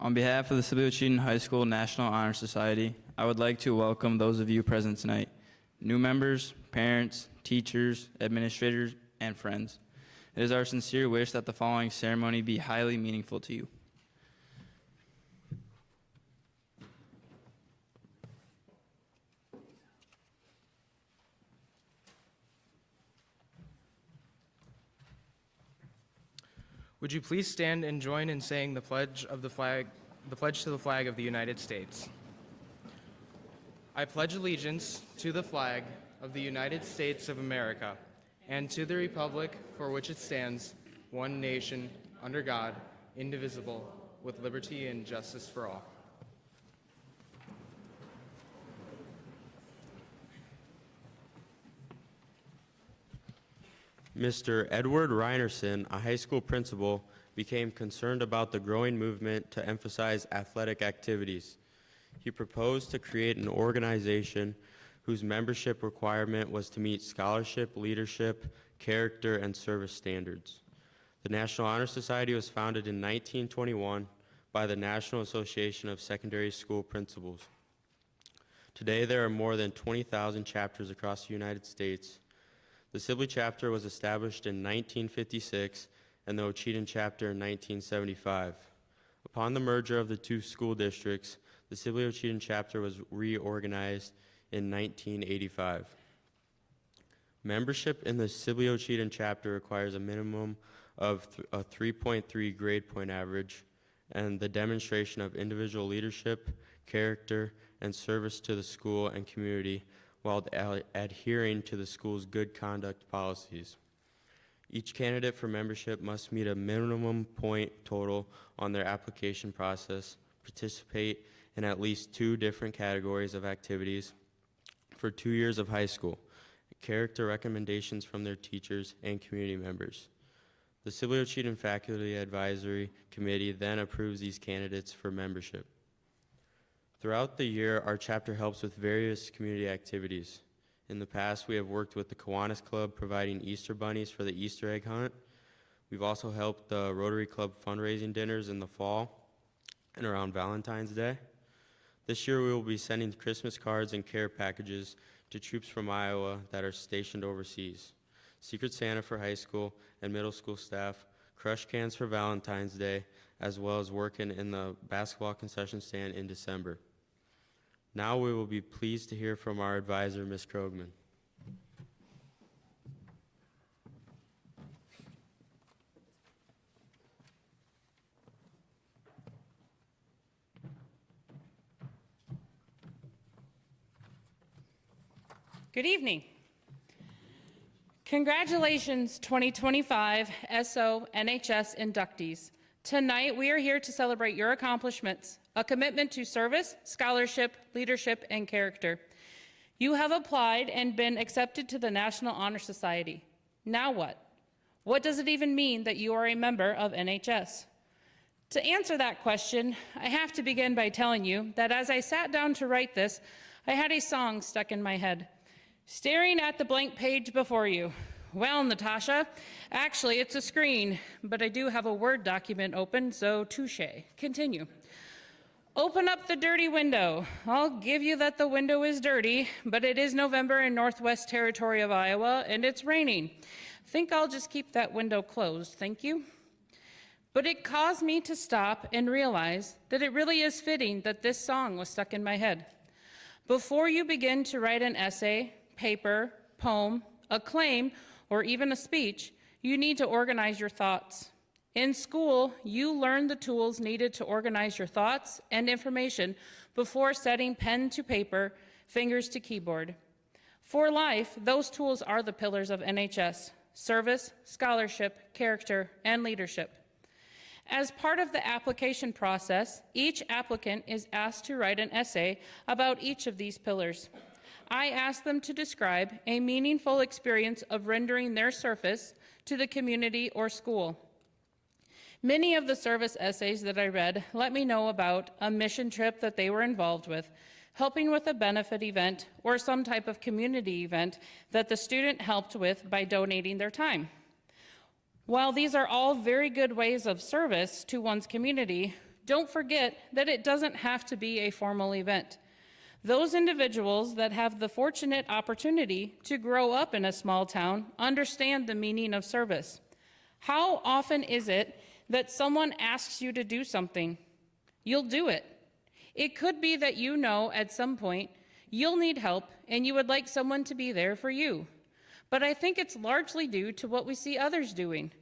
On behalf of the Sibley-Cheatham High School National Honor Society, I would like to welcome those of you present tonight, new members, parents, teachers, administrators, and friends. It is our sincere wish that the following ceremony be highly meaningful to you. Would you please stand and join in saying the pledge to the flag of the United States? I pledge allegiance to the flag of the United States of America and to the republic for which it stands, one nation, under God, indivisible, with liberty and justice for all. Mr. Edward Reinerson, a high school principal, became concerned about the growing movement to emphasize athletic activities. He proposed to create an organization whose membership requirement was to meet scholarship, leadership, character, and service standards. The National Honor Society was founded in 1921 by the National Association of Secondary School Principals. Today, there are more than 20,000 chapters across the United States. The Sibley chapter was established in 1956 and the Cheatham chapter in 1975. Upon the merger of the two school districts, the Sibley-Cheatham chapter was reorganized in 1985. Membership in the Sibley-Cheatham chapter requires a minimum of a 3.3 grade point average and the demonstration of individual leadership, character, and service to the school and community while adhering to the school's good conduct policies. Each candidate for membership must meet a minimum point total on their application process, participate in at least 2 different categories of activities for 2 years of high school, character recommendations from their teachers and community members. The Sibley-Cheatham Faculty Advisory Committee then approves these candidates for membership. Throughout the year, our chapter helps with various community activities. In the past, we have worked with the Kiwanis Club providing Easter bunnies for the Easter egg hunt. We've also helped the Rotary Club fundraising dinners in the fall and around Valentine's Day. This year, we will be sending Christmas cards and care packages to troops from Iowa that are stationed overseas, Secret Santa for high school and middle school staff, crush cans for Valentine's Day, as well as working in the basketball concession stand in December. Now we will be pleased to hear from our advisor, Ms. Krogman. Good evening. Congratulations, 2025 S-O NHS inductees. Tonight, we are here to celebrate your accomplishments, a commitment to service, scholarship, leadership, and character. You have applied and been accepted to the National Honor Society. Now what? What does it even mean that you are a member of NHS? To answer that question, I have to begin by telling you that as I sat down to write this, I had a song stuck in my head. Staring at the blank page before you. Well, Natasha, actually it's a screen, but I do have a Word document open, so touche. Continue. Open up the dirty window. I'll give you that the window is dirty, but it is November in Northwest Territory of Iowa, and it's raining. Think I'll just keep that window closed, thank you. But it caused me to stop and realize that it really is fitting that this song was stuck in my head. Before you begin to write an essay, paper, poem, a claim, or even a speech, you need to organize your thoughts. In school, you learn the tools needed to organize your thoughts and information before setting pen to paper, fingers to keyboard. For life, those tools are the pillars of NHS: service, scholarship, character, and leadership. As part of the application process, each applicant is asked to write an essay about each of these pillars. I asked them to describe a meaningful experience of rendering their service to the community or school. Many of the service essays that I read let me know about a mission trip that they were involved with, helping with a benefit event or some type of community event that the student helped with by donating their time. While these are all very good ways of service to one's community, don't forget that it doesn't have to be a formal event. Those individuals that have the fortunate opportunity to grow up in a small town understand the meaning of service. How often is it that someone asks you to do something? You'll do it. It could be that you know at some point you'll need help and you would like someone to be there for you. But I think it's largely due to what we see others doing.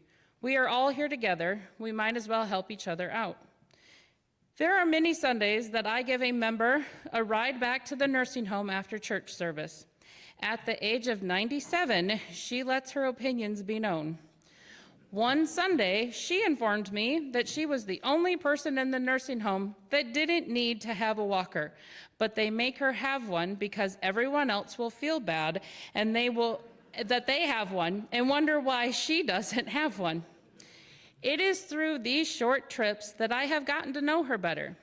We are all here together. We might as well help each other out. There are many Sundays that I give a member a ride back to the nursing home after church service. At the age of 97, she lets her opinions be known. One Sunday, she informed me that she was the only person in the nursing home that didn't need to have a walker, but they make her have one because everyone else will feel bad and that they have one and wonder why she doesn't have one. It is through these short trips that I have gotten to know her better.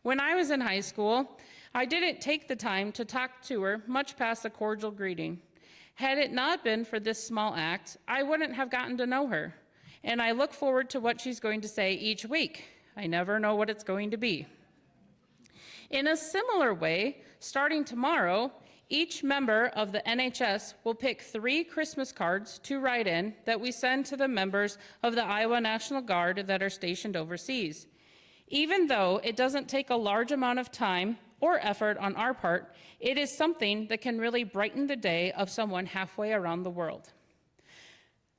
When I was in high school, I didn't take the time to talk to her much past a cordial greeting. Had it not been for this small act, I wouldn't have gotten to know her. And I look forward to what she's going to say each week. I never know what it's going to be. In a similar way, starting tomorrow, each member of the NHS will pick 3 Christmas cards to write in that we send to the members of the Iowa National Guard that are stationed overseas. Even though it doesn't take a large amount of time or effort on our part, it is something that can really brighten the day of someone halfway around the world.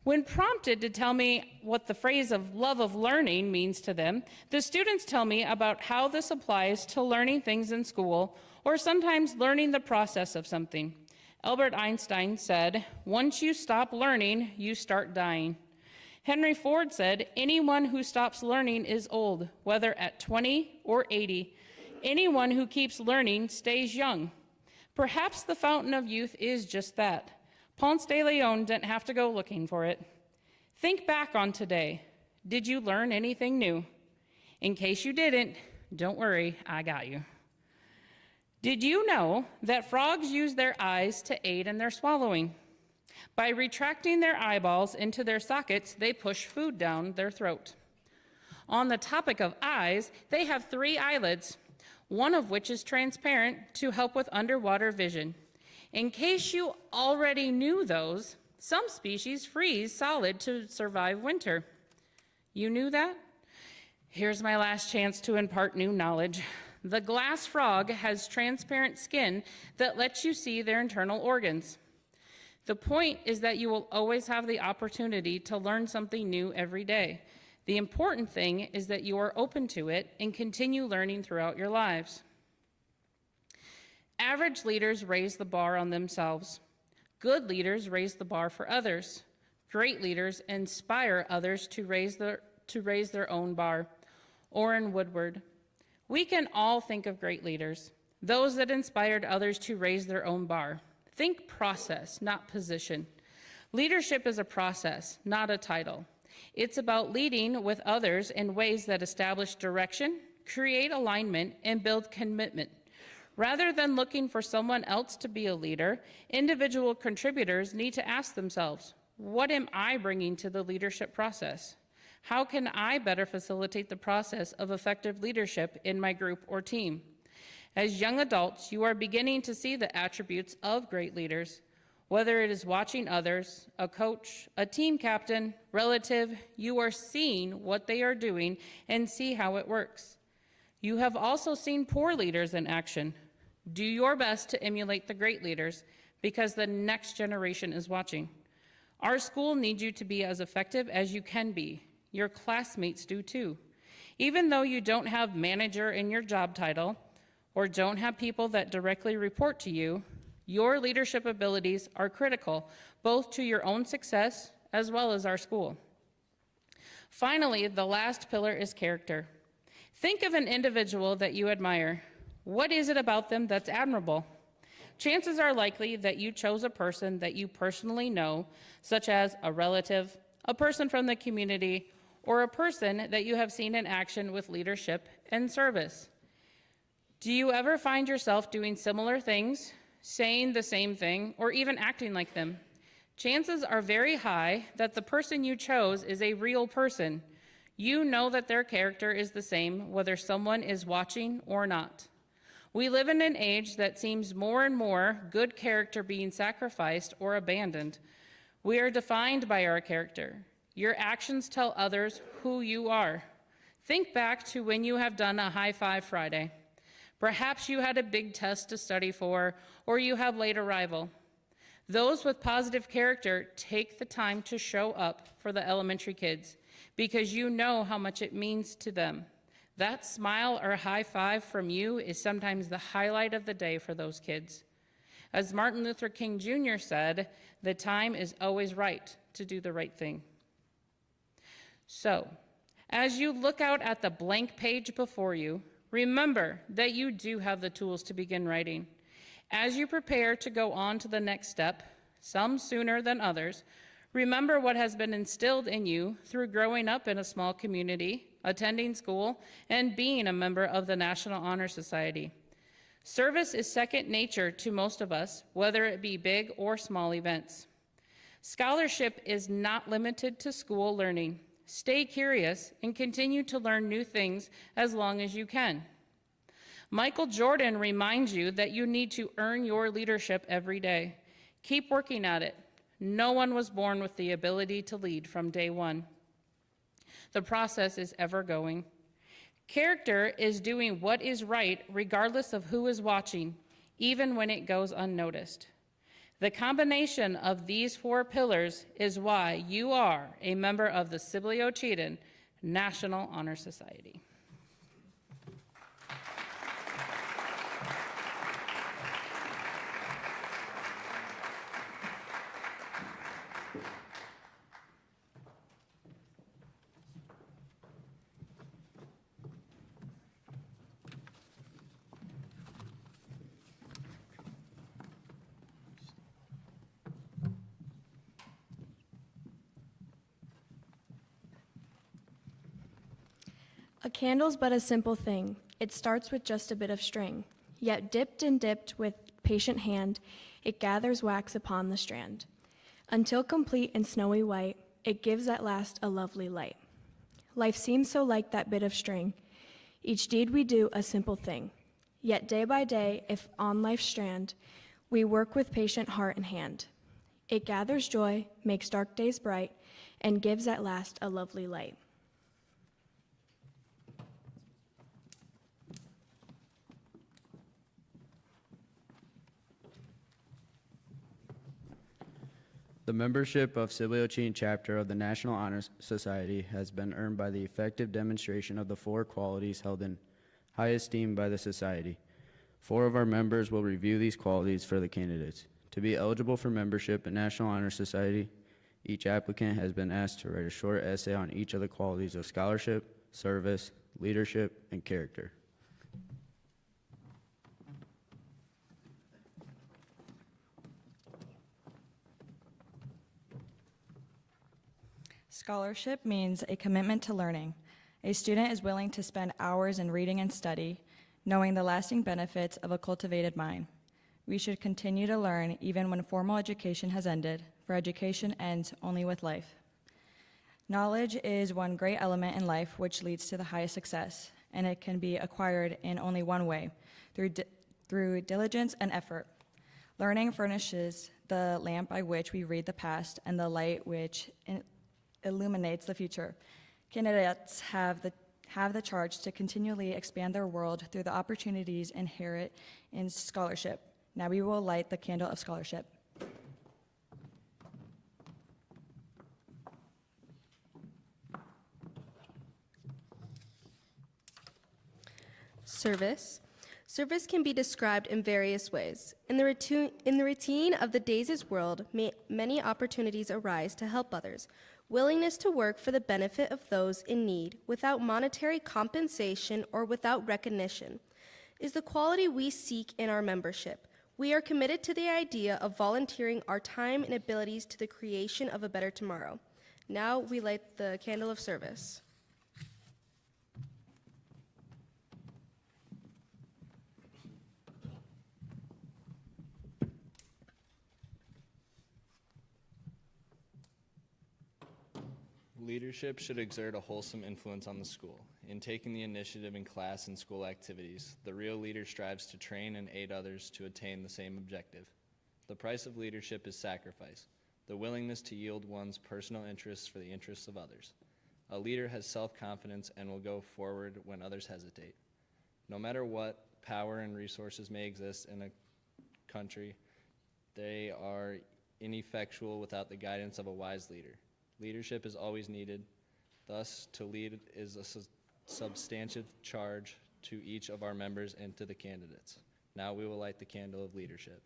When prompted to tell me what the phrase of love of learning means to them, the students tell me about how this applies to learning things in school or sometimes learning the process of something. Albert Einstein said, "Once you stop learning, you start dying." Henry Ford said, "Anyone who stops learning is old, whether at 20 or 80. Anyone who keeps learning stays young." Perhaps the fountain of youth is just that. Ponce de Leon didn't have to go looking for it. Think back on today. Did you learn anything new? In case you didn't, don't worry, I got you. Did you know that frogs use their eyes to aid in their swallowing? By retracting their eyeballs into their sockets, they push food down their throat. On the topic of eyes, they have 3 eyelids, one of which is transparent to help with underwater vision. In case you already knew those, some species freeze solid to survive winter. You knew that? Here's my last chance to impart new knowledge. The glass frog has transparent skin that lets you see their internal organs. The point is that you will always have the opportunity to learn something new every day. The important thing is that you are open to it and continue learning throughout your lives. Average leaders raise the bar on themselves. Good leaders raise the bar for others. Great leaders inspire others to raise their own bar. Orrin Woodward. We can all think of great leaders, those that inspired others to raise their own bar. Think process, not position. Leadership is a process, not a title. It's about leading with others in ways that establish direction, create alignment, and build commitment. Rather than looking for someone else to be a leader, individual contributors need to ask themselves, what am I bringing to the leadership process? How can I better facilitate the process of effective leadership in my group or team? As young adults, you are beginning to see the attributes of great leaders. Whether it is watching others, a coach, a team captain, relative, you are seeing what they are doing and see how it works. You have also seen poor leaders in action. Do your best to emulate the great leaders because the next generation is watching. Our school needs you to be as effective as you can be. Your classmates do too. Even though you don't have manager in your job title or don't have people that directly report to you, your leadership abilities are critical both to your own success as well as our school. Finally, the last pillar is character. Think of an individual that you admire. What is it about them that's admirable? Chances are likely that you chose a person that you personally know, such as a relative, a person from the community, or a person that you have seen in action with leadership and service. Do you ever find yourself doing similar things, saying the same thing, or even acting like them? Chances are very high that the person you chose is a real person. You know that their character is the same whether someone is watching or not. We live in an age that seems more and more good character being sacrificed or abandoned. We are defined by our character. Your actions tell others who you are. Think back to when you have done a high five Friday. Perhaps you had a big test to study for, or you have late arrival. Those with positive character take the time to show up for the elementary kids because you know how much it means to them. That smile or high five from you is sometimes the highlight of the day for those kids. As Martin Luther King Jr. said, the time is always right to do the right thing. So, as you look out at the blank page before you, remember that you do have the tools to begin writing. As you prepare to go on to the next step, some sooner than others, remember what has been instilled in you through growing up in a small community, attending school, and being a member of the National Honor Society. Service is second nature to most of us, whether it be big or small events. Scholarship is not limited to school learning. Stay curious and continue to learn new things as long as you can. Michael Jordan reminds you that you need to earn your leadership every day. Keep working at it. No one was born with the ability to lead from day one. The process is ever going. Character is doing what is right regardless of who is watching, even when it goes unnoticed. The combination of these four pillars is why you are a member of the Sibley-Ocheyedan National Honor Society. A candle's but a simple thing. It starts with just a bit of string. Yet dipped and dipped with patient hand, it gathers wax upon the strand. Until complete and snowy white, it gives at last a lovely light. Life seems so like that bit of string. Each deed we do a simple thing. Yet day by day, if on life's strand, we work with patient heart and hand. It gathers joy, makes dark days bright, and gives at last a lovely light. The membership of Sibley-Ocheyedan chapter of the National Honor Society has been earned by the effective demonstration of the four qualities held in high esteem by the society. 4 of our members will review these qualities for the candidates. To be eligible for membership in National Honor Society, each applicant has been asked to write a short essay on each of the qualities of scholarship, service, leadership, and character. Scholarship means a commitment to learning. A student is willing to spend hours in reading and study, knowing the lasting benefits of a cultivated mind. We should continue to learn even when formal education has ended, for education ends only with life. Knowledge is one great element in life which leads to the highest success, and it can be acquired in only one way, through diligence and effort. Learning furnishes the lamp by which we read the past and the light which illuminates the future. Candidates have the charge to continually expand their world through the opportunities inherent in scholarship. Now we will light the candle of scholarship. Service. Service can be described in various ways. In the routine of the days' world, many opportunities arise to help others. Willingness to work for the benefit of those in need without monetary compensation or without recognition is the quality we seek in our membership. We are committed to the idea of volunteering our time and abilities to the creation of a better tomorrow. Now we light the candle of service. Leadership should exert a wholesome influence on the school. In taking the initiative in class and school activities, the real leader strives to train and aid others to attain the same objective. The price of leadership is sacrifice, the willingness to yield one's personal interests for the interests of others. A leader has self-confidence and will go forward when others hesitate. No matter what power and resources may exist in a country, they are ineffectual without the guidance of a wise leader. Leadership is always needed. Thus, to lead is a substantive charge to each of our members and to the candidates. Now we will light the candle of leadership.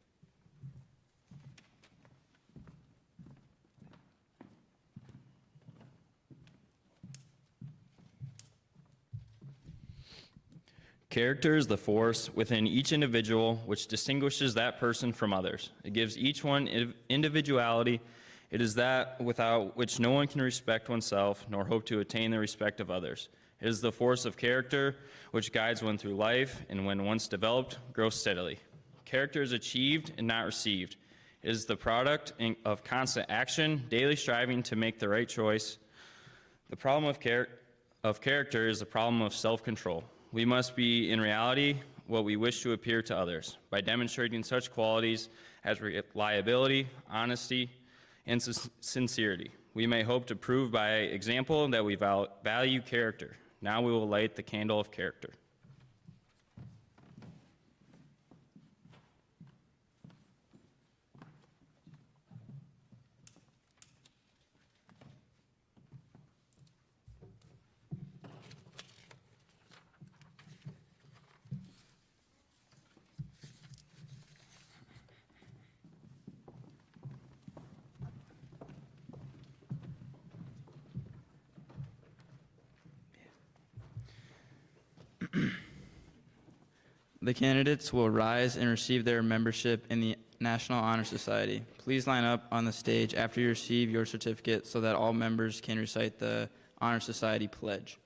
Character is the force within each individual which distinguishes that person from others. It gives each one individuality. It is that without which no one can respect oneself nor hope to attain the respect of others. It is the force of character which guides one through life and when once developed, grows steadily. Character is achieved and not received. It is the product of constant action, daily striving to make the right choice. The problem of character is the problem of self-control. We must be, in reality, what we wish to appear to others by demonstrating such qualities as reliability, honesty, and sincerity. We may hope to prove by example that we value character. Now we will light the candle of character. The candidates will rise and receive their membership in the National Honor Society. Please line up on the stage after you receive your certificate so that all members can recite the Honor Society pledge.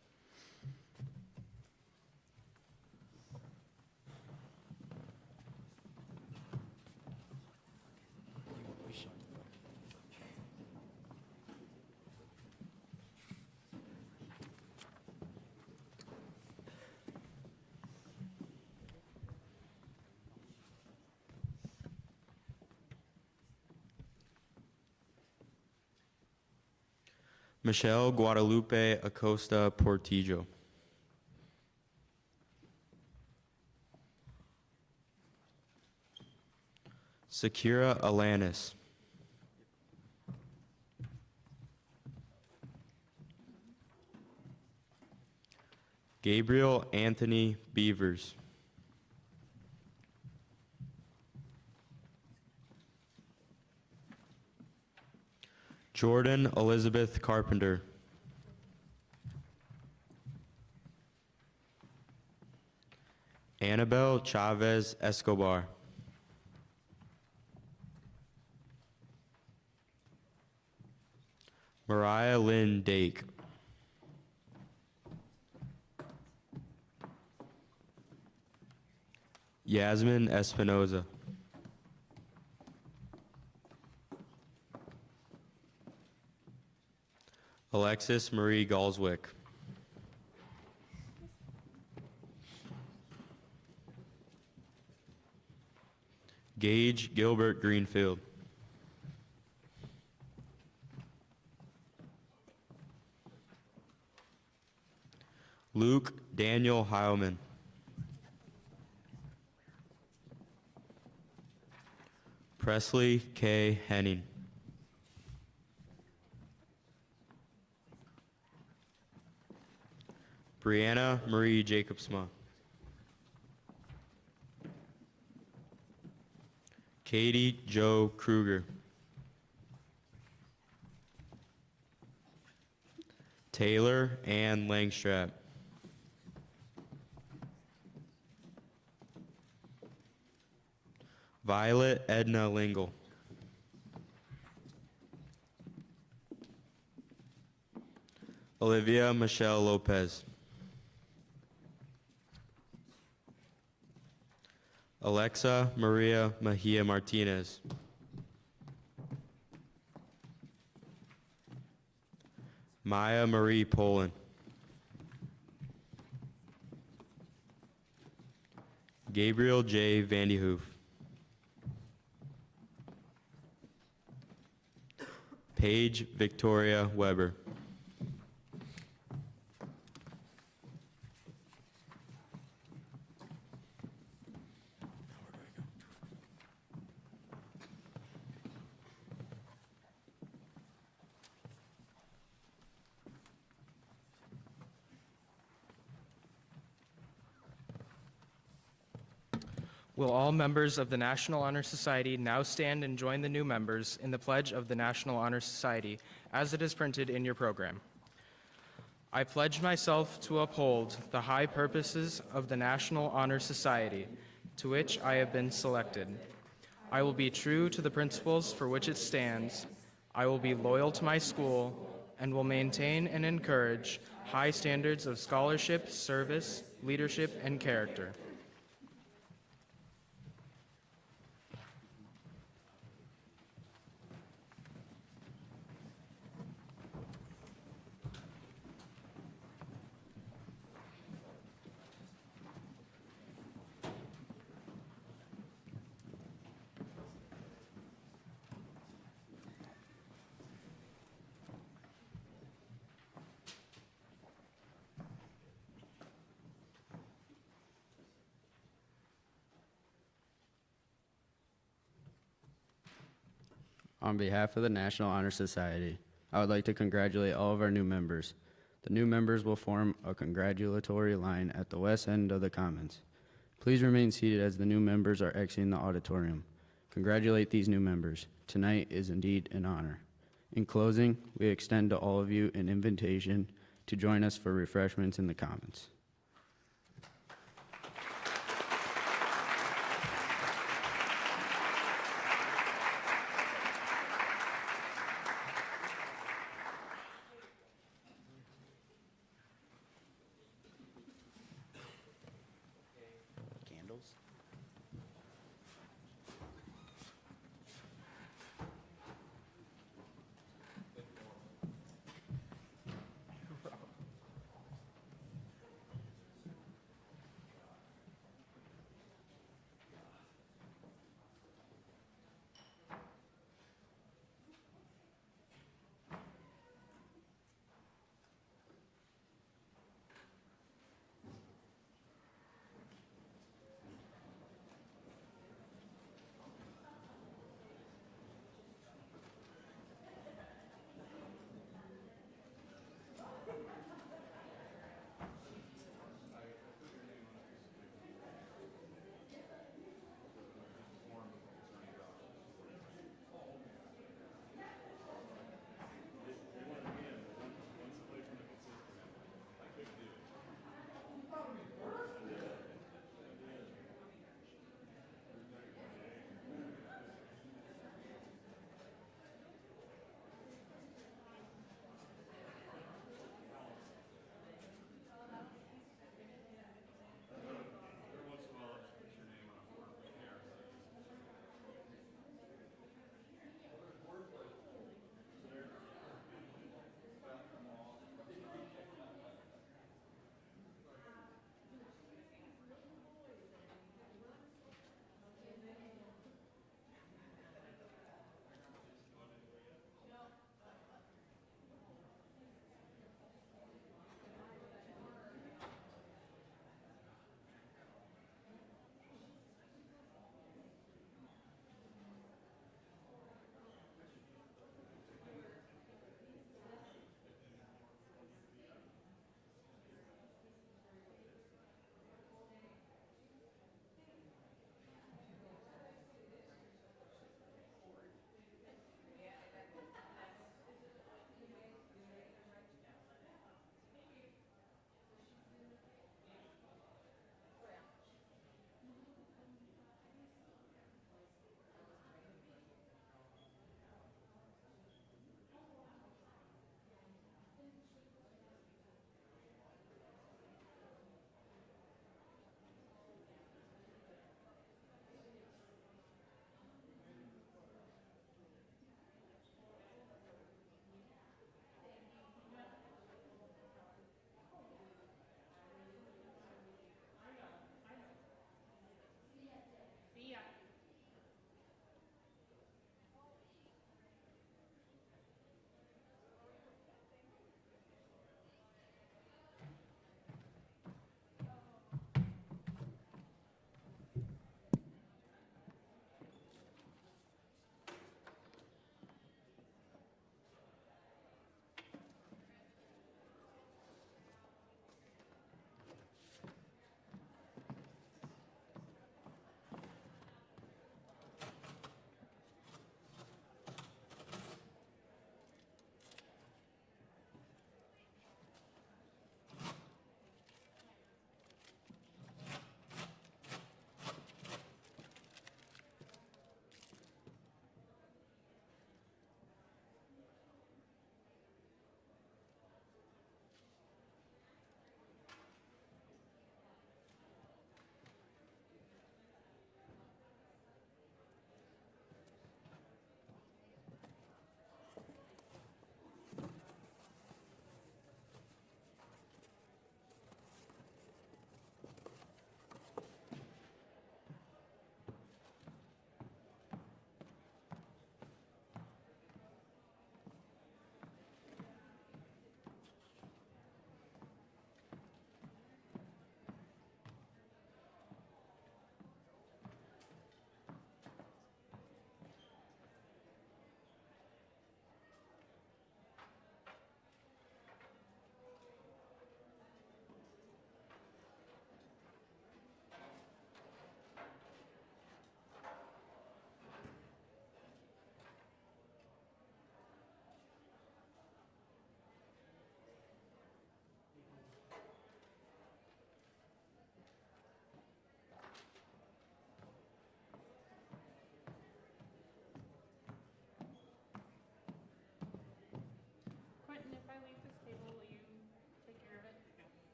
Michelle Guadalupe Acosta Portillo. Sakira Alanis. Gabriel Anthony Beavers. Jordan Elizabeth Carpenter. Annabelle Chavez Escobar. Mariah Lynn Dake. Yasmin Espinoza. Alexis Marie Galswick. Gage Gilbert Greenfield. Luke Daniel Heilman. Presley K. Henning. Brianna Marie Jacobsma. Katie Joe Kruger. Taylor Ann Langstrap. Violet Edna Lingle. Olivia Michelle Lopez. Alexa Maria Mejia Martinez. Maya Marie Poland. Gabriel J. Vandyhoof. Paige Victoria Weber. Will all members of the National Honor Society now stand and join the new members in the Pledge of the National Honor Society as it is printed in your program? I pledge myself to uphold the high purposes of the National Honor Society, to which I have been selected. I will be true to the principles for which it stands. I will be loyal to my school and will maintain and encourage high standards of scholarship, service, leadership, and character. On behalf of the National Honor Society, I would like to congratulate all of our new members. The new members will form a congratulatory line at the west end of the Commons. Please remain seated as the new members are exiting the auditorium. Congratulate these new members. Tonight is indeed an honor. In closing, we extend to all of you an invitation to join us for refreshments in the Commons.